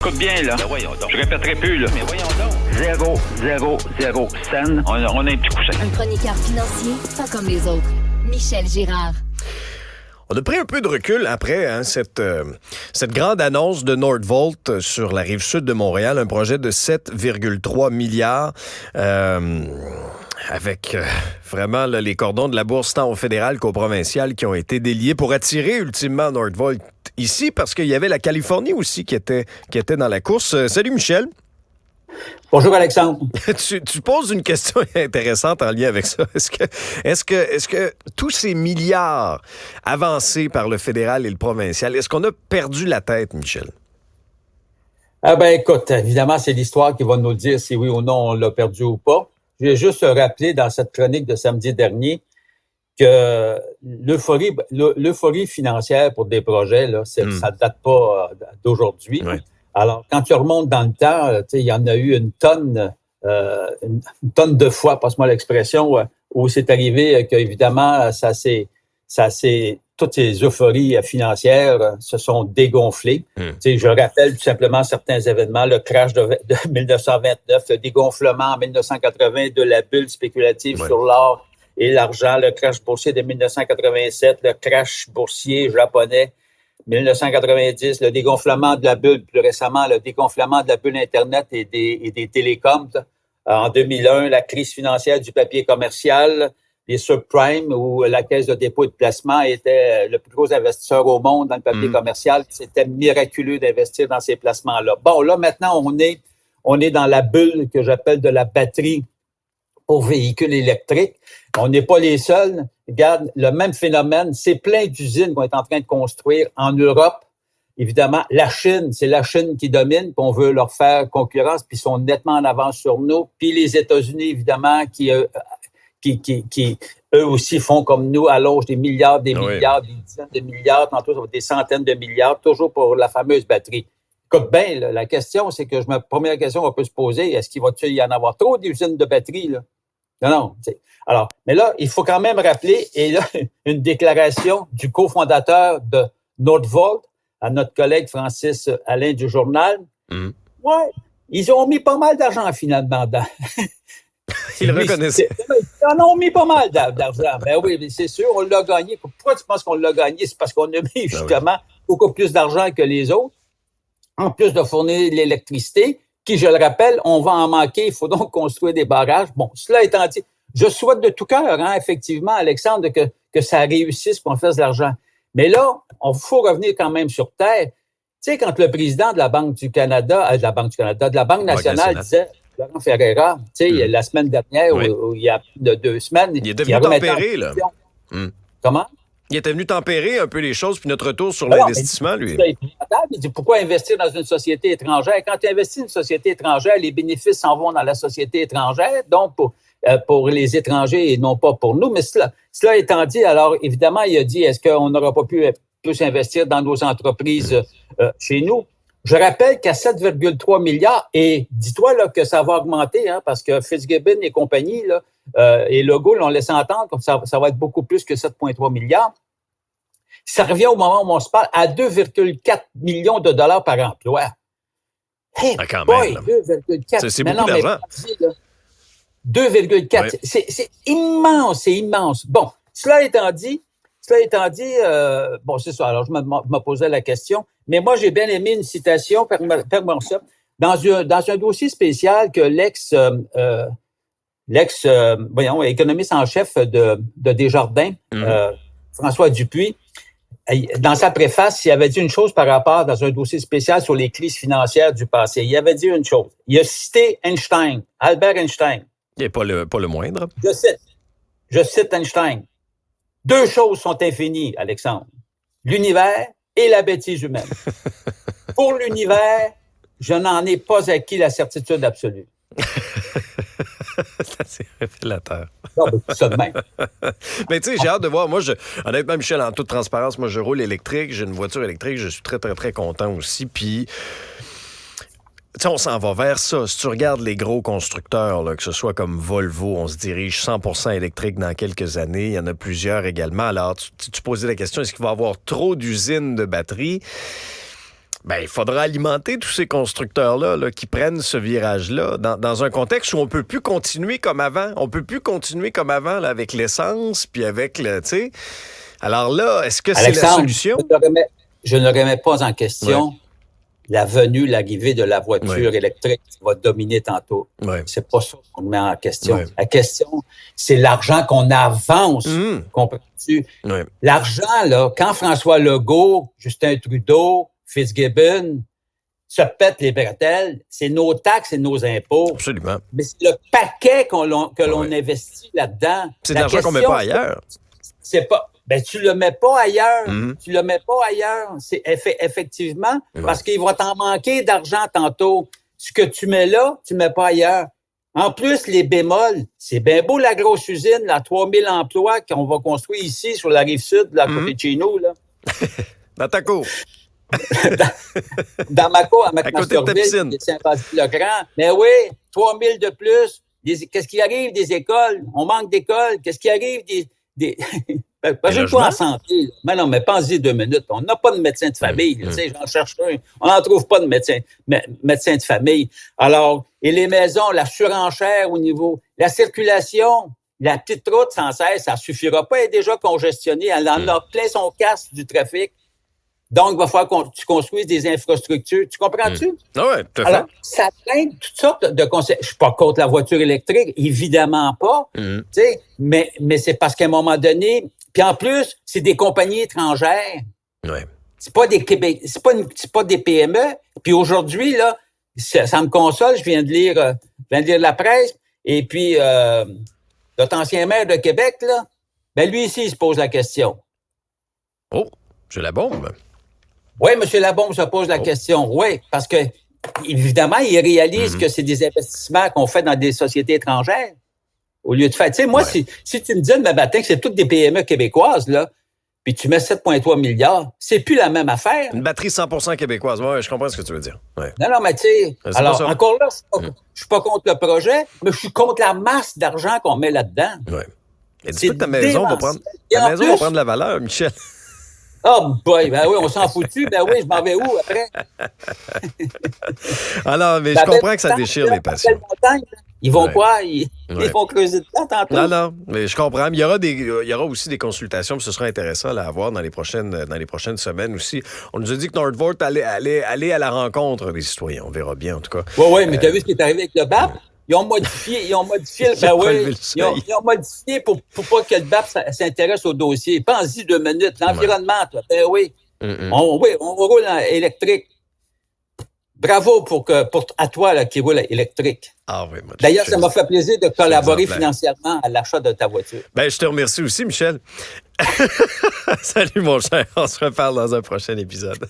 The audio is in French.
Écoute bien, là. Ben voyons donc. Je répéterai plus, là. Mais voyons donc. 0, scène. On a un petit coussin. Un chroniqueur financier, pas comme les autres. Michel Girard. On a pris un peu de recul après cette grande annonce de Nordvolt sur la rive sud de Montréal, un projet de 7,3 milliards avec vraiment là, les cordons de la bourse tant au fédéral qu'au provincial qui ont été déliés pour attirer ultimement Nordvolt ici parce qu'il y avait la Californie aussi qui était dans la course. Salut Michel. Bonjour Alexandre. Tu poses une question intéressante en lien avec ça. Est-ce que tous ces milliards avancés par le fédéral et le provincial, est-ce qu'on a perdu la tête, Michel? Écoute, évidemment, c'est l'histoire qui va nous dire si oui ou non on l'a perdu ou pas. Je vais juste rappeler dans cette chronique de samedi dernier que l'euphorie financière pour des projets, là, ça ne date pas d'aujourd'hui. Oui. Alors, quand tu remontes dans le temps, il y en a eu une tonne de fois, passe-moi l'expression, où c'est arrivé qu'évidemment, toutes ces euphories financières se sont dégonflées. Je rappelle tout simplement certains événements, le crash de 1929, le dégonflement en 1980 de la bulle spéculative sur l'or et l'argent, le crash boursier de 1987, le crash boursier japonais 1990, le dégonflement de la bulle, plus récemment, le dégonflement de la bulle Internet et des télécoms. En 2001, la crise financière du papier commercial, les subprimes, où la Caisse de dépôt et de placement était le plus gros investisseur au monde dans le papier commercial. C'était miraculeux d'investir dans ces placements-là. Bon, là, maintenant, on est dans la bulle que j'appelle de la batterie pour véhicules électriques. On n'est pas les seuls. Regarde, le même phénomène, c'est plein d'usines qu'on est en train de construire en Europe. Évidemment, c'est la Chine qui domine, puis on veut leur faire concurrence, puis ils sont nettement en avance sur nous. Puis les États-Unis, évidemment, qui eux aussi font comme nous, allongent des milliards, des milliards, des dizaines de milliards, tantôt ça va être des centaines de milliards, toujours pour la fameuse batterie. Écoute bien, là, la question, c'est que première question qu'on peut se poser, est-ce qu'il va-t-il y en avoir trop d'usines de batterie, là? Non. Alors, mais là, il faut quand même rappeler, et là, une déclaration du cofondateur de Nordvolt, à notre collègue Francis Alain du Journal. Ouais, ils ont mis pas mal d'argent finalement dedans. Ils le reconnaissaient. Ils en ont mis pas mal d'argent. Ben oui, c'est sûr, on l'a gagné. Pourquoi tu penses qu'on l'a gagné? C'est parce qu'on a mis justement beaucoup plus d'argent que les autres, en plus de fournir l'électricité, qui, je le rappelle, on va en manquer. Il faut donc construire des barrages. Bon, cela étant dit, je souhaite de tout cœur, effectivement, Alexandre, que ça réussisse, qu'on fasse de l'argent. Mais là, il faut revenir quand même sur terre. Tu sais, quand le président de la Banque du Canada, de la Banque nationale disait, Laurent Ferreira, tu sais, la semaine dernière, ou il y a plus de 2 semaines, il était venu tempérer, là. Comment? Il était venu tempérer un peu les choses, puis notre retour sur l'investissement, lui. Il dit, pourquoi investir dans une société étrangère? Quand tu investis dans une société étrangère, les bénéfices s'en vont dans la société étrangère, donc pour les étrangers et non pas pour nous. Mais cela étant dit, alors évidemment, il a dit, est-ce qu'on n'aura pas pu plus investir dans nos entreprises chez nous? Je rappelle qu'à 7,3 milliards, et dis-toi là, que ça va augmenter, parce que Fitzgibbon et compagnie, là, et Legault l'ont laissé entendre, comme ça va être beaucoup plus que 7,3 milliards. Ça revient au moment où on se parle à 2,4 millions de dollars par emploi. Hey, quand même, 2,4. C'est beaucoup d'argent. 2,4. C'est immense. Bon, cela étant dit, c'est ça. Alors, je me posais la question. Mais moi, j'ai bien aimé une citation, permets-moi ça, dans un dossier spécial que économiste en chef de Desjardins, François Dupuis, dans sa préface, il avait dit une chose par rapport dans un dossier spécial sur les crises financières du passé. Il avait dit une chose. Il a cité Einstein, Albert Einstein. Et pas le moindre. Je cite Einstein. 2 choses sont infinies, Alexandre. L'univers et la bêtise humaine. Pour l'univers, je n'en ai pas acquis la certitude absolue. C'est révélateur. Non, mais tout ça de même. Mais tu sais, j'ai hâte de voir. Moi, honnêtement, Michel, en toute transparence, moi, je roule électrique. J'ai une voiture électrique. Je suis très, très, très content aussi. Puis, tu sais, on s'en va vers ça. Si tu regardes les gros constructeurs, là, que ce soit comme Volvo, on se dirige 100% électrique dans quelques années. Il y en a plusieurs également. Alors, tu posais la question, est-ce qu'il va y avoir trop d'usines de batteries? Ben, il faudra alimenter tous ces constructeurs-là là, qui prennent ce virage-là dans un contexte où on peut plus continuer comme avant. On peut plus continuer comme avant là, avec l'essence, puis avec le, tu sais. Alors là, est-ce que c'est la solution? Je ne remets pas en question la venue, l'arrivée de la voiture électrique qui va dominer tantôt. C'est pas ça qu'on met en question. La question, c'est l'argent qu'on avance. Comprends-tu? L'argent, là, quand François Legault, Justin Trudeau, Fitzgibbon se pètent les bretelles, c'est nos taxes et nos impôts. Absolument. Mais c'est le paquet que l'on investit là-dedans. C'est de l'argent qu'on met pas ailleurs. C'est pas... Ben, tu le mets pas ailleurs. Tu le mets pas ailleurs. C'est effectivement parce qu'il va t'en manquer d'argent tantôt. Ce que tu mets là, tu mets pas ailleurs. En plus, les bémols, c'est bien beau la grosse usine, la 3000 emplois qu'on va construire ici sur la rive sud, là, côté de chez nous, là. Dans ta cour. Dans ma cour, à McMasterville, Saint-Basile-le-Grand. Mais oui, 3000 de plus. Qu'est-ce qui arrive des écoles? On manque d'écoles. Qu'est-ce qui arrive Imagine-toi en santé. Là. Mais non, mais pensez 2 minutes. On n'a pas de médecin de famille. Tu sais, j'en cherche un. On n'en trouve pas de médecin de famille. Alors, et les maisons, la surenchère au niveau, la circulation, la petite route sans cesse, ça suffira pas. Elle est déjà congestionnée. Elle en a plein son casque du trafic. Donc, il va falloir que tu construises des infrastructures. Tu comprends-tu? Ah oui, tout à fait. Alors, ça traîne toutes sortes de concepts. Je suis pas contre la voiture électrique, évidemment pas. Tu sais, mais c'est parce qu'à un moment donné, puis en plus, c'est des compagnies étrangères. C'est pas des Québec, c'est pas des PME. Puis aujourd'hui, là, ça me console. Je viens de lire la presse. Et puis, notre ancien maire de Québec, là, ben lui ici, il se pose la question. Oh, j'ai la bombe. Oui, M. Labombe se pose la question. Oui, parce que, évidemment, il réalise que c'est des investissements qu'on fait dans des sociétés étrangères au lieu de faire. Tu sais, moi, si tu me dis demain matin que c'est toutes des PME québécoises, là, puis tu mets 7,3 milliards, c'est plus la même affaire. Une batterie 100% québécoise. Oui, je comprends ce que tu veux dire. Non, mais tu sais, alors, encore là, je suis pas contre le projet, mais je suis contre la masse d'argent qu'on met là-dedans. Oui. Et dis-toi que ta maison va prendre la valeur, Michel. Oh boy, ben oui, on s'en fout-tu. Ben oui, je m'en vais où après? Alors, mais je comprends que ça déchire les passions. Ils vont quoi? Ils vont creuser de temps tantôt? Non, mais je comprends. Mais il y aura aussi des consultations, puis ce sera intéressant à avoir dans les prochaines semaines aussi. On nous a dit que Nordvolt allait à la rencontre des citoyens. On verra bien, en tout cas. Oui, mais tu as vu ce qui est arrivé avec le BAP? Ils ont modifié, ben oui, ils ont modifié pour pas que le BAP s'intéresse au dossier. Pense-y 2 minutes. L'environnement, toi, ben oui. On roule en électrique. Bravo à toi là, qui roule électrique. Ah oui, d'ailleurs, ça m'a fait plaisir de collaborer financièrement à l'achat de ta voiture. Ben, je te remercie aussi, Michel. Salut, mon cher. On se reparle dans un prochain épisode.